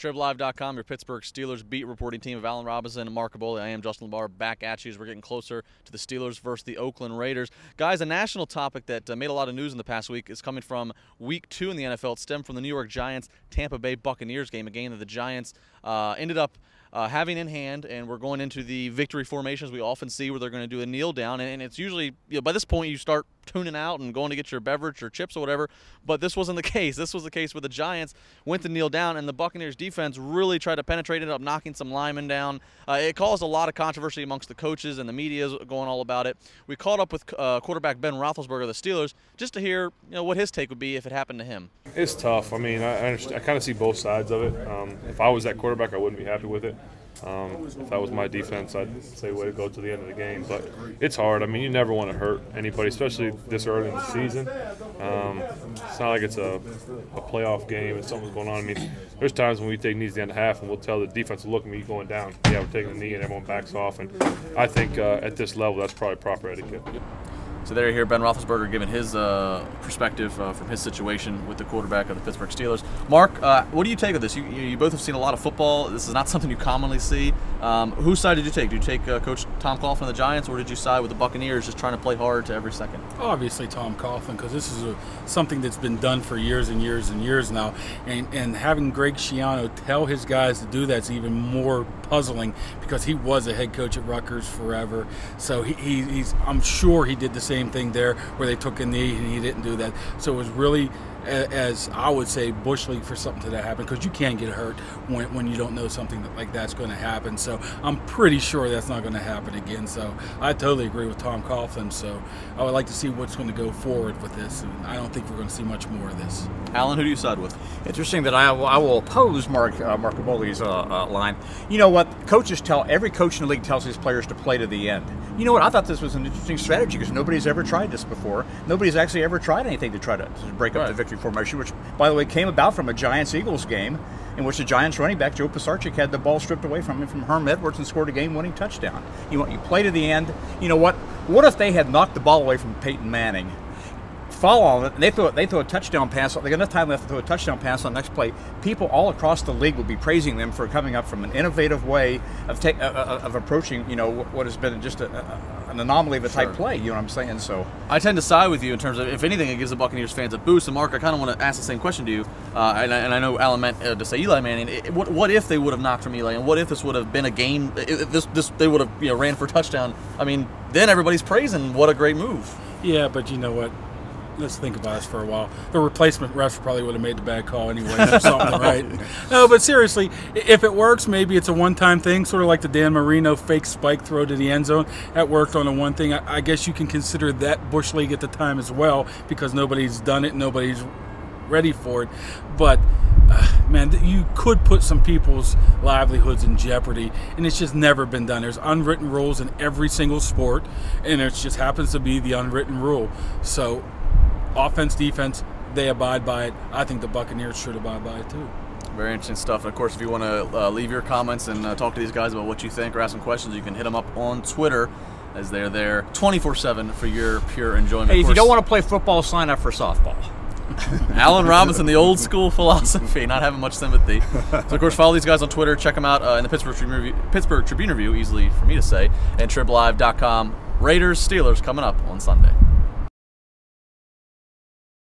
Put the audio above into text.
TribLive.com, your Pittsburgh Steelers beat reporting team of Allen Robinson and Mark Aboli. I am Justin LeBar, back at you as we're getting closer to the Steelers versus the Oakland Raiders. Guys, a national topic that made a lot of news in the past week is coming from Week 2 in the NFL. It stemmed from the New York Giants-Tampa Bay Buccaneers game, a game that the Giants ended up having in hand, and we're going into the victory formations we often see where they're going to do a kneel down, and it's usually, by this point you start tuning out and going to get your beverage or chips or whatever, but this wasn't the case. This was the case where the Giants went to kneel down, and the Buccaneers defense really tried to penetrate, ended up knocking some linemen down. It caused a lot of controversy amongst the coaches, and the media is going all about it. We caught up with quarterback Ben Roethlisberger of the Steelers just to hear what his take would be if it happened to him. It's tough. I mean, I kind of see both sides of it. If I was that quarterback, I wouldn't be happy with it. If that was my defense, I'd say way to go to the end of the game. But it's hard. I mean, you never want to hurt anybody, especially this early in the season. It's not like it's a playoff game and something's going on. I mean, there's times when we take knees at the end of half and we'll tell the defense, look at me going down. Yeah, we're taking a knee and everyone backs off. And I think at this level, that's probably proper etiquette. So there you hear Ben Roethlisberger giving his perspective from his situation with the quarterback of the Pittsburgh Steelers. Mark, what do you take of this? You both have seen a lot of football. This is not something you commonly see. Whose side did you take? Did you take Coach Tom Coughlin of the Giants, or did you side with the Buccaneers just trying to play hard to every second? Obviously Tom Coughlin, because this is something that's been done for years and years and years now. And having Greg Schiano tell his guys to do that's even more puzzling, because he was a head coach at Rutgers forever. So I'm sure he did the same thing there where they took a knee and he didn't do that. So it was really, as I would say, bush league for something to happen, because you can get hurt when you don't know something like that's going to happen. So I'm pretty sure that's not going to happen again. So I totally agree with Tom Coughlin. So I would like to see what's going to go forward with this, and I don't think we're going to see much more of this. Alan, who do you side with? Interesting that I will oppose Mark Aboli's line. You know what? Every coach in the league tells his players to play to the end. You know what? I thought this was an interesting strategy, because nobody's ever tried this before. Nobody's actually ever tried anything to try to break up the victory formation, which, by the way, came about from a Giants-Eagles game in which the Giants running back, Joe Pisarcik, had the ball stripped away from him from Herm Edwards and scored a game-winning touchdown. You play to the end. You know what? What if they had knocked the ball away from Peyton Manning? Follow on it, they throw a touchdown pass. They got enough time left to throw a touchdown pass on the next play. People all across the league would be praising them for coming up from an innovative way of approaching, what has been just an anomaly of a type play. You know what I'm saying? So I tend to side with you in terms of, if anything, it gives the Buccaneers fans a boost. And Mark, I kind of want to ask the same question to you. And I know Alan meant to say Eli Manning. What if they would have knocked from Eli, and what if this would have been a game? They would have ran for a touchdown. I mean, then everybody's praising what a great move. Yeah, but you know what? Let's think about this for a while. The replacement refs probably would have made the bad call anyway, or something, right? No, but seriously, if it works, maybe it's a one-time thing, sort of like the Dan Marino fake spike throw to the end zone. That worked on the one thing. I guess you can consider that bush league at the time as well, because nobody's done it, nobody's ready for it. But man, you could put some people's livelihoods in jeopardy, and it's just never been done. There's unwritten rules in every single sport, and it just happens to be the unwritten rule. So offense, defense, they abide by it. I think the Buccaneers should abide by it too. Very interesting stuff. And of course, if you want to leave your comments and talk to these guys about what you think or ask some questions, you can hit them up on Twitter, as they're there 24/7 for your pure enjoyment. Hey, if you don't want to play football, sign up for softball. Allen Robinson, the old school philosophy, not having much sympathy. So, of course, follow these guys on Twitter. Check them out in the Pittsburgh Tribune Review, easily for me to say, and TribLive.com. Raiders, Steelers coming up on Sunday.